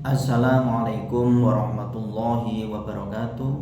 Assalamualaikum warahmatullahi wabarakatuh.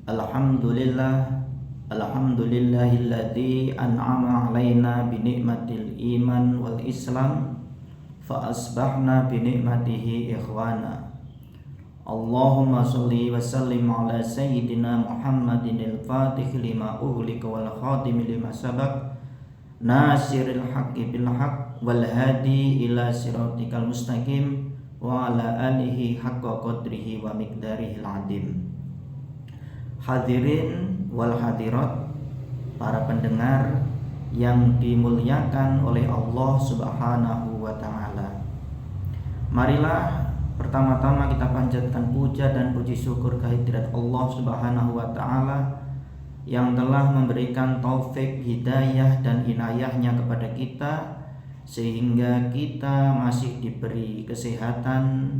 Alhamdulillah. Alhamdulillahilladzi an'ama alaina binikmatil iman wal islam fa asbahna binikmatihi ikhwana. Allahumma sholli wa sallim ala sayyidina Muhammadin al-fatih lima ughliqa wal khatim lima sabaq nasiril haqqi bil haqq wal hadi ila siratikal mustaqim wa ala alihi haqqa qadrihi wa miqdarihil azim. Hadirin wal hadirat, para pendengar yang dimuliakan oleh Allah Subhanahu wa taala. Marilah pertama-tama kita panjatkan puja dan puji syukur kehadirat Allah Subhanahu wa taala yang telah memberikan taufik, hidayah dan inayahnya kepada kita sehingga kita masih diberi kesehatan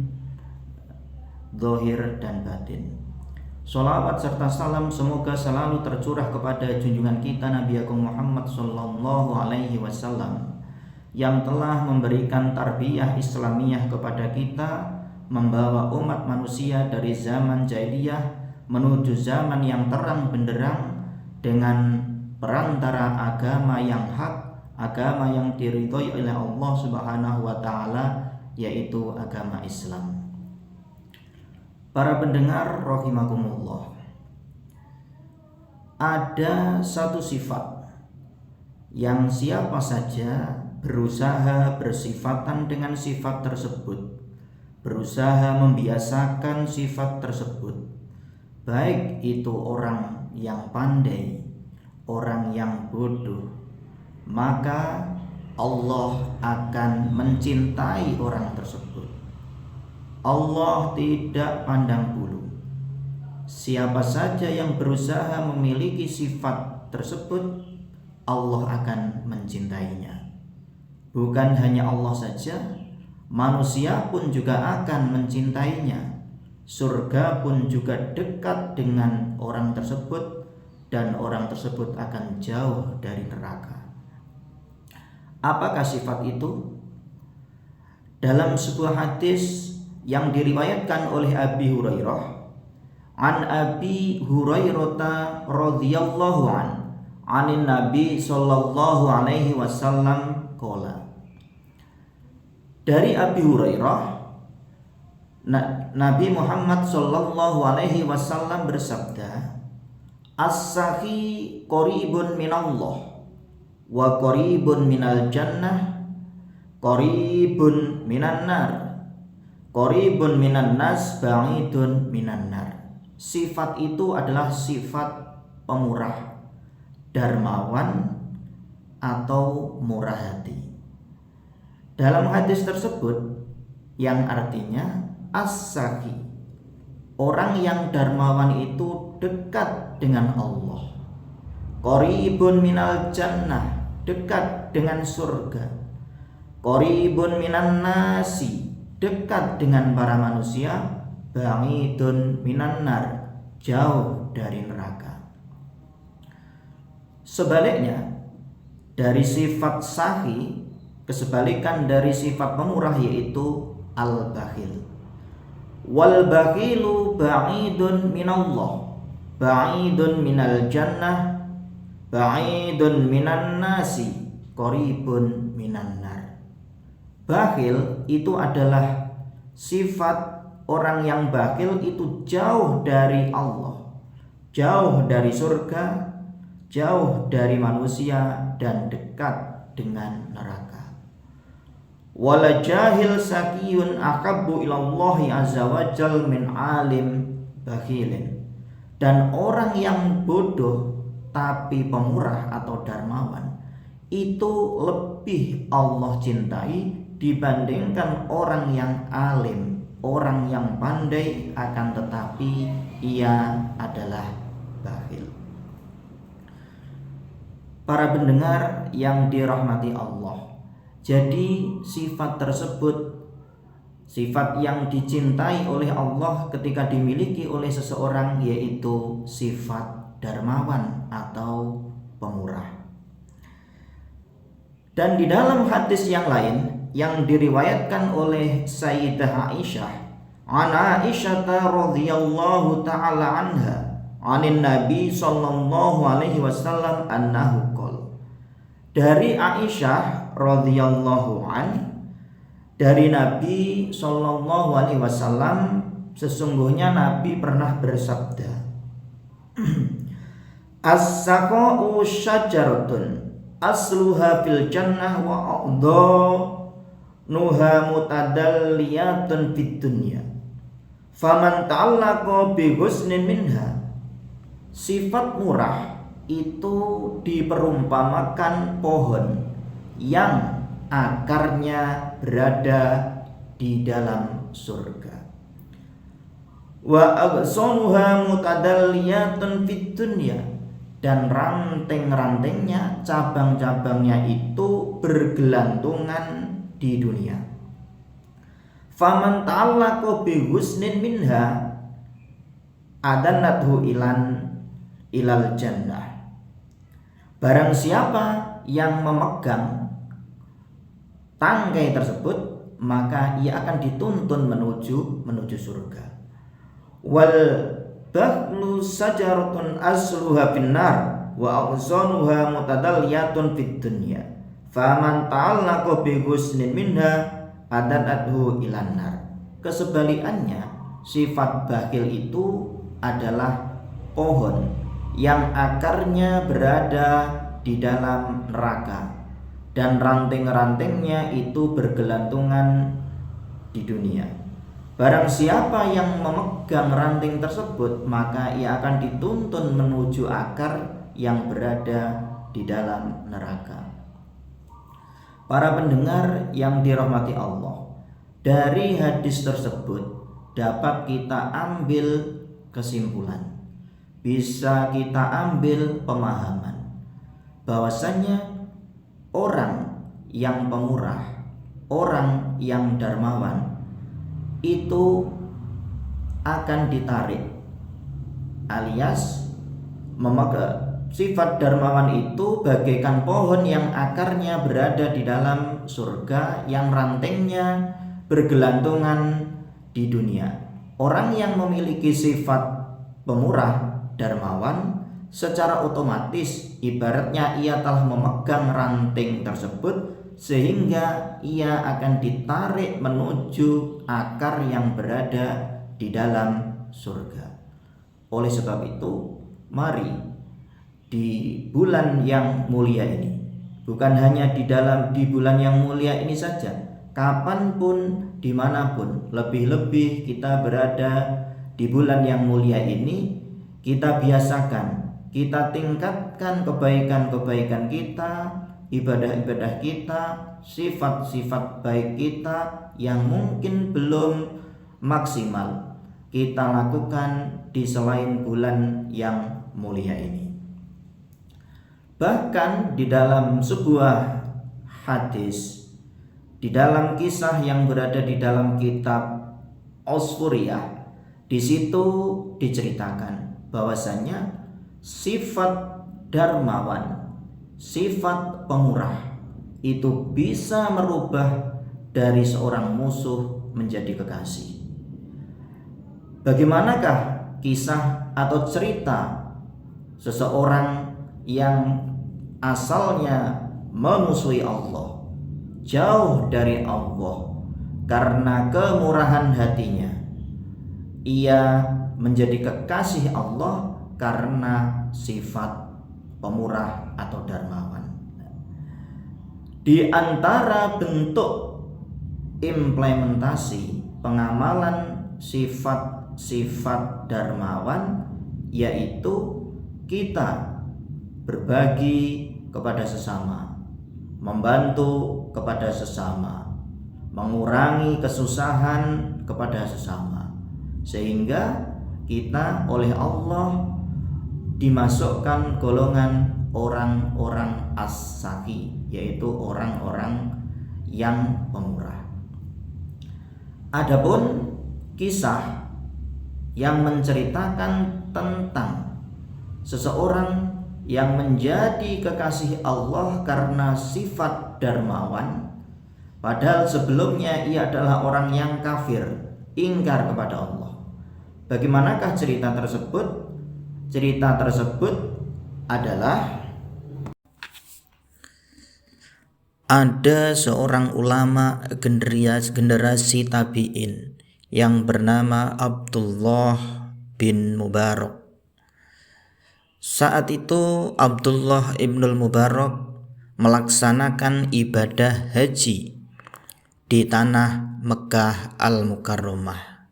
zahir dan batin. Sholawat serta salam semoga selalu tercurah kepada junjungan kita Nabi Agung Muhammad sallallahu alaihi wasallam yang telah memberikan tarbiyah Islamiyah kepada kita, membawa umat manusia dari zaman jahiliyah menuju zaman yang terang benderang dengan perantara agama yang hak, agama yang diridhoi oleh Allah Subhanahu wa taala, yaitu agama Islam. Para pendengar rahimakumullah, ada satu sifat yang siapa saja berusaha bersifatan dengan sifat tersebut, berusaha membiasakan sifat tersebut, baik itu orang yang pandai, orang yang bodoh, maka Allah akan mencintai orang tersebut. Allah tidak pandang bulu. Siapa saja yang berusaha memiliki sifat tersebut, Allah akan mencintainya. Bukan hanya Allah saja, manusia pun juga akan mencintainya. Surga pun juga dekat dengan orang tersebut, dan orang tersebut akan jauh dari neraka. Apakah sifat itu? Dalam sebuah hadis yang diriwayatkan oleh Abi Hurairah, an Abi Hurairah radhiyallahu anin Nabi sallallahu alaihi wasallam qala. Dari Abi Hurairah, Nabi Muhammad sallallahu alaihi wasallam bersabda, as-sahi qaribun minallah wa qaribun minal jannah, qaribun minan nar, qaribun minan nas, ba'idun minan nar. Sifat itu adalah sifat pemurah, dermawan atau murah hati. Dalam hadis tersebut yang artinya as-sahi, orang yang dermawan itu dekat dengan Allah. Qaribun minal jannah, dekat dengan surga. Qaribun minan nasi, dekat dengan para manusia. Ba'idun minan nar, jauh dari neraka. Sebaliknya dari sifat sahi, kesebalikan dari sifat pemurah yaitu al-bakhil. Wal bakhilu ba'idun minallah, ba'idun minal jannah, ba'idun minan nasi, qaribun minan nar. Bakhil itu adalah sifat orang yang bakhil, itu jauh dari Allah, jauh dari surga, jauh dari manusia, dan dekat dengan neraka. Wala jahil sakiyun ahabbu ilallahi azza wajal min alim bakhilin. Dan orang yang bodoh tapi pemurah atau dermawan itu lebih Allah cintai dibandingkan orang yang alim, orang yang pandai, akan tetapi ia adalah bakhil. Para pendengar yang dirahmati Allah, jadi sifat tersebut, sifat yang dicintai oleh Allah ketika dimiliki oleh seseorang, yaitu sifat dermawan atau pemurah. Dan di dalam hadis yang lain yang diriwayatkan oleh Sayyidah Aisyah, an Aisyah radhiyallahu taala anha, anin Nabi sallallahu alaihi wasallam annahu qala. Dari Aisyah radhiyallahu dari Nabi sallallahu alaihi wasallam, sesungguhnya Nabi pernah bersabda, as-saqa'u syajaratun asluha fil jannah wa aqdanuha mutadalliyatun fid dunya faman ta'allaqa bi husnin minha. Sifat murah itu diperumpamakan pohon yang akarnya berada di dalam surga. Wa aghsanuha mutadalliyatun fid dunya, dan ranting-rantingnya, cabang-cabangnya itu bergelantungan di dunia. Faman ta'allaqa bi husnin minha adannathu ilal jannah. Barang siapa yang memegang tangkai tersebut, maka ia akan dituntun menuju surga. Wal bakhlu sajaratun asluha finnar wa aghsanuha mutadalliyatun fid dunya faman ta'allaqa bi husnin minha adanathu ilan nar. Kesebalikannya, sifat bakhil itu adalah pohon yang akarnya berada di dalam neraka dan ranting-rantingnya itu bergelantungan di dunia. Barang siapa yang memegang ranting tersebut, maka ia akan dituntun menuju akar yang berada di dalam neraka. Para pendengar yang dirahmati Allah, dari hadis tersebut dapat kita ambil kesimpulan, bisa kita ambil pemahaman bahwasanya orang yang pemurah, orang yang dermawan itu akan ditarik, alias memegang. Sifat dermawan itu bagaikan pohon yang akarnya berada di dalam surga, yang rantingnya bergelantungan di dunia. Orang yang memiliki sifat pemurah, dermawan, secara otomatis ibaratnya ia telah memegang ranting tersebut, sehingga ia akan ditarik menuju akar yang berada di dalam surga. Oleh sebab itu, mari di bulan yang mulia ini, bukan hanya di bulan yang mulia ini saja, kapanpun, dimanapun, lebih-lebih kita berada di bulan yang mulia ini, kita biasakan, kita tingkatkan kebaikan-kebaikan kita, ibadah-ibadah kita, sifat-sifat baik kita yang mungkin belum maksimal kita lakukan di selain bulan yang mulia ini. Bahkan di dalam sebuah hadis, di dalam kisah yang berada di dalam kitab Osfuriyah, di situ diceritakan bahwasanya sifat dermawan, sifat pemurah itu bisa merubah dari seorang musuh menjadi kekasih. Bagaimanakah kisah atau cerita seseorang yang asalnya memusuhi Allah, jauh dari Allah, karena kemurahan hatinya ia menjadi kekasih Allah karena sifat pemurah atau dermawan. Di antara bentuk implementasi pengamalan sifat-sifat dermawan yaitu kita berbagi kepada sesama, membantu kepada sesama, mengurangi kesusahan kepada sesama, sehingga kita oleh Allah dimasukkan golongan orang-orang as-saki, yaitu orang-orang yang pemurah. Adapun kisah yang menceritakan tentang seseorang yang menjadi kekasih Allah karena sifat dermawan, Padahal sebelumnya ia adalah orang yang kafir, ingkar kepada Allah. Bagaimanakah cerita tersebut? Cerita tersebut adalah ada seorang ulama generasi tabi'in yang bernama Abdullah bin Mubarak. Saat itu Abdullah ibnul Mubarak melaksanakan ibadah haji di tanah Mekah Al-Mukarramah.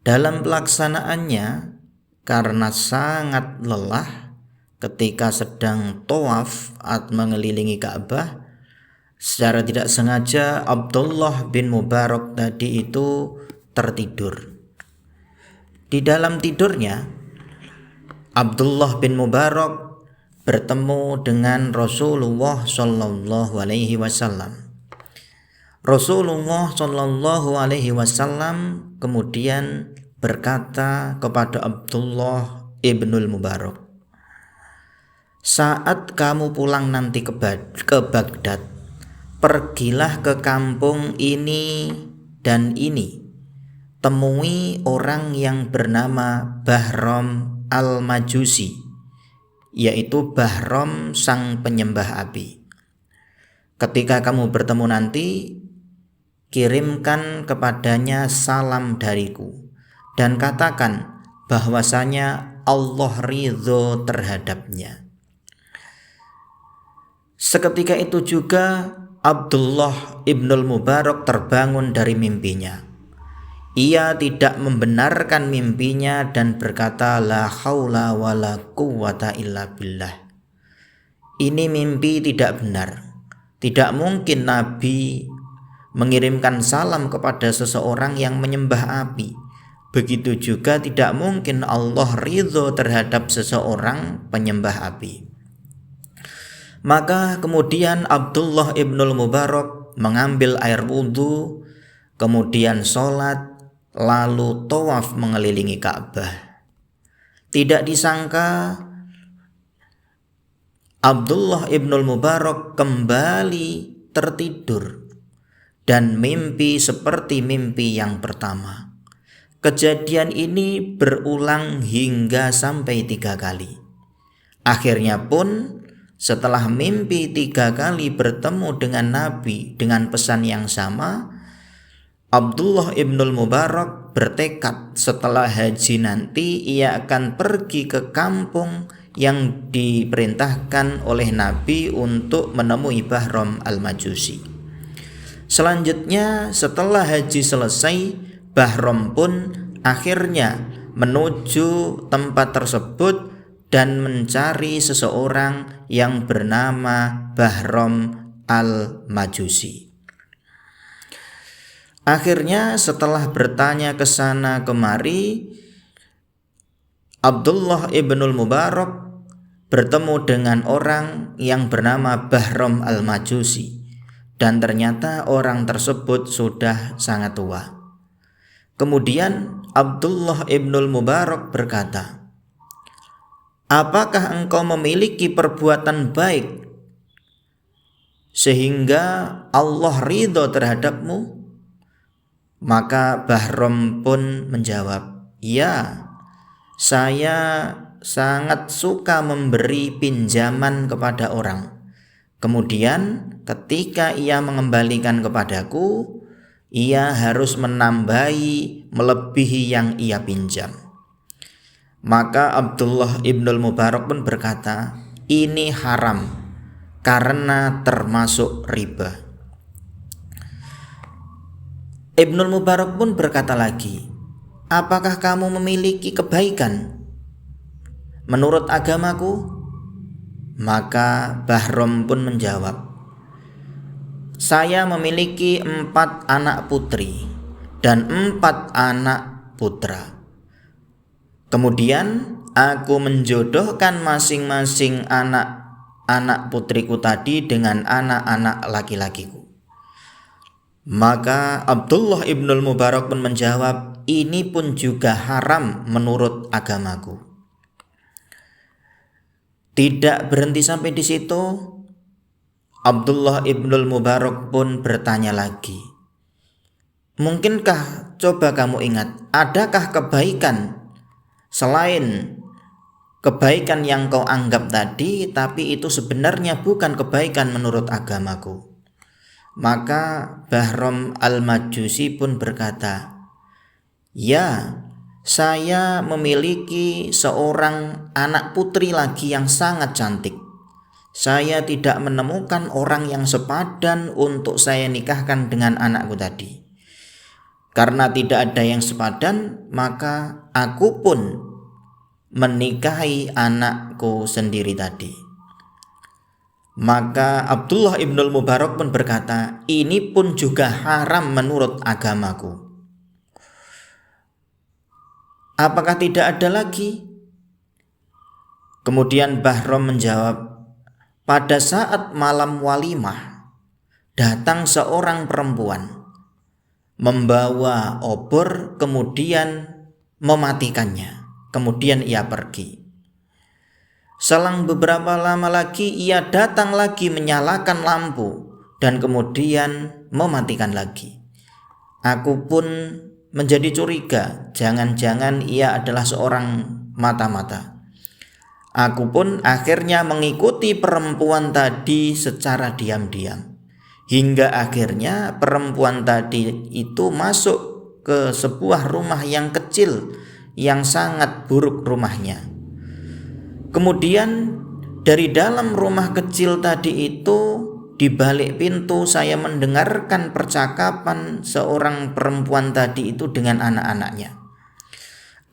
Dalam pelaksanaannya, karena sangat lelah ketika sedang tawaf atau mengelilingi Ka'bah, secara tidak sengaja Abdullah bin Mubarak tadi itu tertidur. Di dalam tidurnya, Abdullah bin Mubarak bertemu dengan Rasulullah Shallallahu Alaihi Wasallam. Rasulullah Shallallahu Alaihi Wasallam kemudian berkata kepada Abdullah ibnul Mubarak, saat kamu pulang nanti ke Baghdad, pergilah ke kampung ini dan ini, temui orang yang bernama Bahram al-Majusi, yaitu Bahram sang penyembah api. Ketika kamu bertemu nanti, kirimkan kepadanya salam dariku dan katakan bahwasanya Allah ridho terhadapnya. Seketika itu juga Abdullah ibnul Mubarak terbangun dari mimpinya. Ia tidak membenarkan mimpinya dan berkata, la haula wa la quwwata illa billah. Ini mimpi tidak benar. Tidak mungkin Nabi mengirimkan salam kepada seseorang yang menyembah api. Begitu juga tidak mungkin Allah ridho terhadap seseorang penyembah api. Maka kemudian Abdullah ibnul Mubarak mengambil air wudhu, kemudian sholat, lalu tawaf mengelilingi Ka'bah. Tidak disangka Abdullah ibnul Mubarak kembali tertidur dan mimpi seperti mimpi yang pertama. Kejadian ini berulang hingga sampai 3 kali. Akhirnya pun setelah mimpi 3 kali bertemu dengan Nabi dengan pesan yang sama, Abdullah ibnul Mubarak bertekad setelah haji nanti ia akan pergi ke kampung yang diperintahkan oleh Nabi untuk menemui Bahram al-Majusi. Selanjutnya setelah haji selesai, Bahram pun akhirnya menuju tempat tersebut dan mencari seseorang yang bernama Bahram al-Majusi. Akhirnya setelah bertanya ke sana kemari, Abdullah ibnul Mubarak bertemu dengan orang yang bernama Bahram al-Majusi, dan ternyata orang tersebut sudah sangat tua. Kemudian Abdullah ibnul Mubarak berkata, apakah engkau memiliki perbuatan baik sehingga Allah ridho terhadapmu? Maka Bahram pun menjawab, ya, saya sangat suka memberi pinjaman kepada orang. Kemudian ketika ia mengembalikan kepadaku, ia harus menambahi melebihi yang ia pinjam. Maka Abdullah ibnul Mubarak pun berkata, ini haram karena termasuk riba. Ibnul Mubarak pun berkata lagi, apakah kamu memiliki kebaikan menurut agamaku? Maka Bahram pun menjawab, saya memiliki 4 anak putri dan 4 anak putra. Kemudian aku menjodohkan masing-masing anak putriku tadi dengan anak-anak laki-lakiku. Maka Abdullah ibnul Mubarak pun menjawab, ini pun juga haram menurut agamaku. Tidak berhenti sampai di situ, Abdullah ibnul Mubarak pun bertanya lagi, mungkinkah, coba kamu ingat, adakah kebaikan selain kebaikan yang kau anggap tadi, tapi itu sebenarnya bukan kebaikan menurut agamaku? Maka Bahram al-Majusi pun berkata, ya, saya memiliki seorang anak putri lagi yang sangat cantik. Saya tidak menemukan orang yang sepadan untuk saya nikahkan dengan anakku tadi. Karena tidak ada yang sepadan, maka aku pun menikahi anakku sendiri tadi. Maka Abdullah ibnul Mubarak pun berkata, ini pun juga haram menurut agamaku. Apakah tidak ada lagi? Kemudian Bahram menjawab, pada saat malam walimah, datang seorang perempuan membawa obor, kemudian mematikannya. Kemudian ia pergi. Selang beberapa lama lagi ia datang lagi menyalakan lampu dan kemudian mematikan lagi. Aku pun menjadi curiga, jangan-jangan ia adalah seorang mata-mata. Aku pun akhirnya mengikuti perempuan tadi secara diam-diam. Hingga akhirnya perempuan tadi itu masuk ke sebuah rumah yang kecil, yang sangat buruk rumahnya. Kemudian dari dalam rumah kecil tadi itu, di balik pintu saya mendengarkan percakapan seorang perempuan tadi itu dengan anak-anaknya.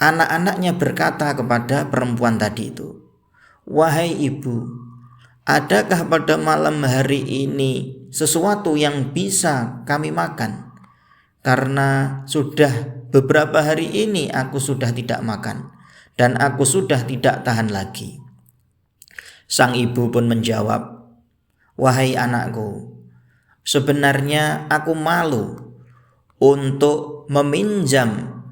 Anak-anaknya berkata kepada perempuan tadi itu, wahai ibu, adakah pada malam hari ini sesuatu yang bisa kami makan? Karena sudah beberapa hari ini aku sudah tidak makan dan aku sudah tidak tahan lagi. Sang ibu pun menjawab, wahai anakku, sebenarnya aku malu untuk meminjam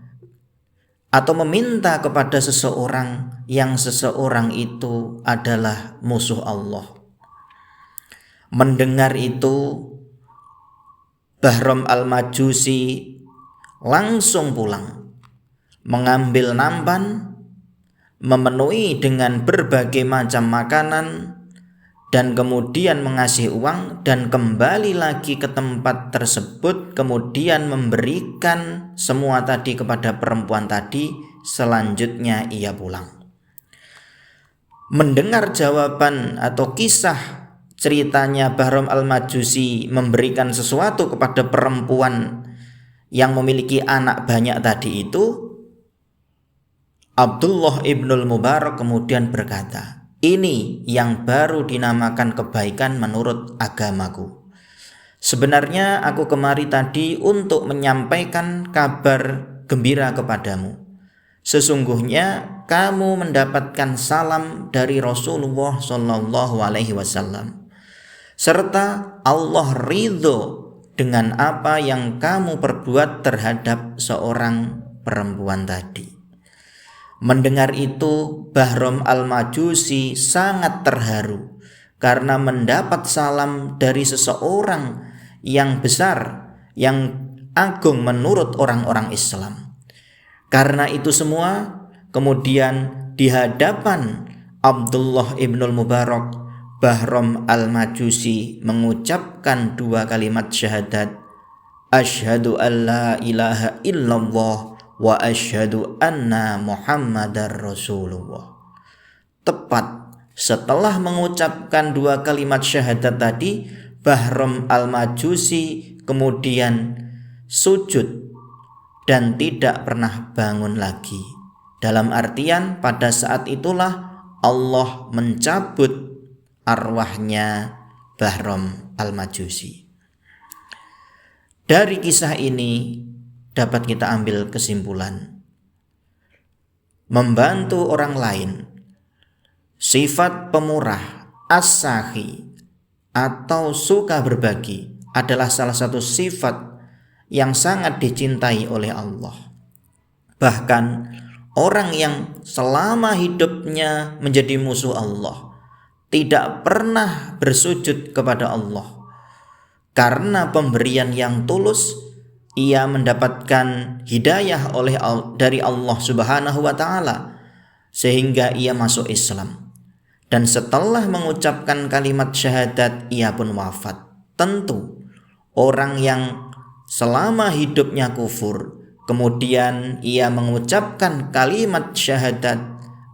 atau meminta kepada seseorang yang seseorang itu adalah musuh Allah. Mendengar itu, Bahram al-Majusi langsung pulang, mengambil nampan, memenuhi dengan berbagai macam makanan, dan kemudian mengasih uang dan kembali lagi ke tempat tersebut, kemudian memberikan semua tadi kepada perempuan tadi. Selanjutnya ia pulang. Mendengar jawaban atau kisah ceritanya Bahram al-Majusi memberikan sesuatu kepada perempuan yang memiliki anak banyak tadi itu, Abdullah ibnul Mubarak kemudian berkata, ini yang baru dinamakan kebaikan menurut agamaku. Sebenarnya aku kemari tadi untuk menyampaikan kabar gembira kepadamu. Sesungguhnya kamu mendapatkan salam dari Rasulullah Shallallahu Alaihi Wasallam, serta Allah ridho dengan apa yang kamu perbuat terhadap seorang perempuan tadi. Mendengar itu, Bahram al-Majusi sangat terharu karena mendapat salam dari seseorang yang besar, yang agung menurut orang-orang Islam. Karena itu semua, kemudian di hadapan Abdullah ibnul Mubarak, Bahram al-Majusi mengucapkan dua kalimat syahadat, asyhadu an la ilaha illallah wa asyhadu anna Muhammadar Rasulullah. Tepat setelah mengucapkan dua kalimat syahadat tadi, Bahram al-Majusi kemudian sujud dan tidak pernah bangun lagi. Dalam artian pada saat itulah Allah mencabut arwahnya Bahram al-Majusi. Dari kisah ini dapat kita ambil kesimpulan, membantu orang lain, sifat pemurah, as-sakhi atau suka berbagi adalah salah satu sifat yang sangat dicintai oleh Allah. Bahkan orang yang selama hidupnya menjadi musuh Allah tidak pernah bersujud kepada Allah. Karena pemberian yang tulus, ia mendapatkan hidayah dari Allah Subhanahu wa taala sehingga ia masuk Islam. Dan setelah mengucapkan kalimat syahadat, ia pun wafat. Tentu orang yang selama hidupnya kufur, kemudian ia mengucapkan kalimat syahadat,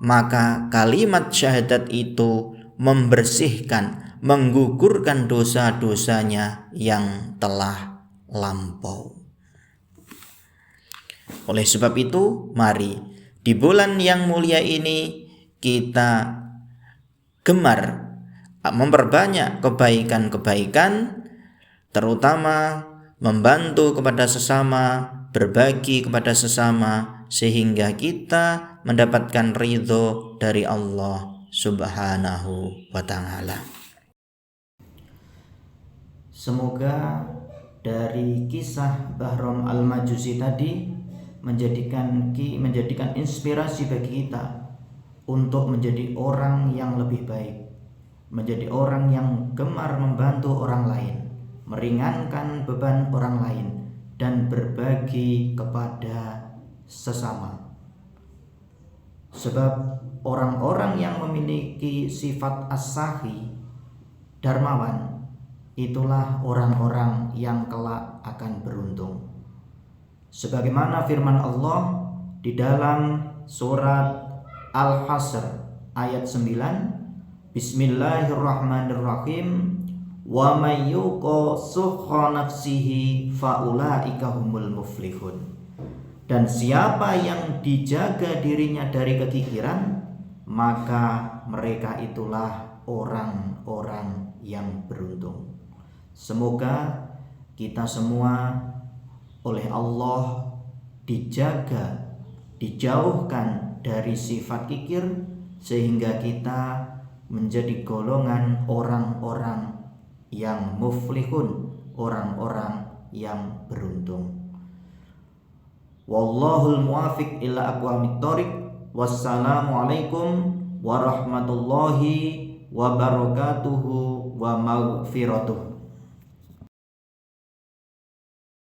maka kalimat syahadat itu membersihkan, menggugurkan dosa-dosanya yang telah lampau. Oleh sebab itu, mari di bulan yang mulia ini kita gemar memperbanyak kebaikan-kebaikan, terutama membantu kepada sesama, berbagi kepada sesama, sehingga kita mendapatkan ridho dari Allah Subhanahu wa ta'ala. Semoga dari kisah Bahram Al-Majusi tadi menjadikan inspirasi bagi kita untuk menjadi orang yang lebih baik, menjadi orang yang gemar membantu orang lain, meringankan beban orang lain, dan berbagi kepada sesama. Sebab orang-orang yang memiliki sifat as-sahi, darmawan, itulah orang-orang yang kelak akan beruntung. Sebagaimana firman Allah di dalam surat Al-Hasr ayat 9, Bismillahirrahmanirrahim, wa may yuqa sukha nafsihi faulaika humul muflihun. Dan siapa yang dijaga dirinya dari kekikiran, maka mereka itulah orang-orang yang beruntung. Semoga kita semua oleh Allah dijaga, dijauhkan dari sifat kikir, sehingga kita menjadi golongan orang-orang yang muflihun, orang-orang yang beruntung. Wallahul muwafiq ila aqwamit thoriq. Wassalamualaikum warahmatullahi wabarakatuhu wa maghfiratuh.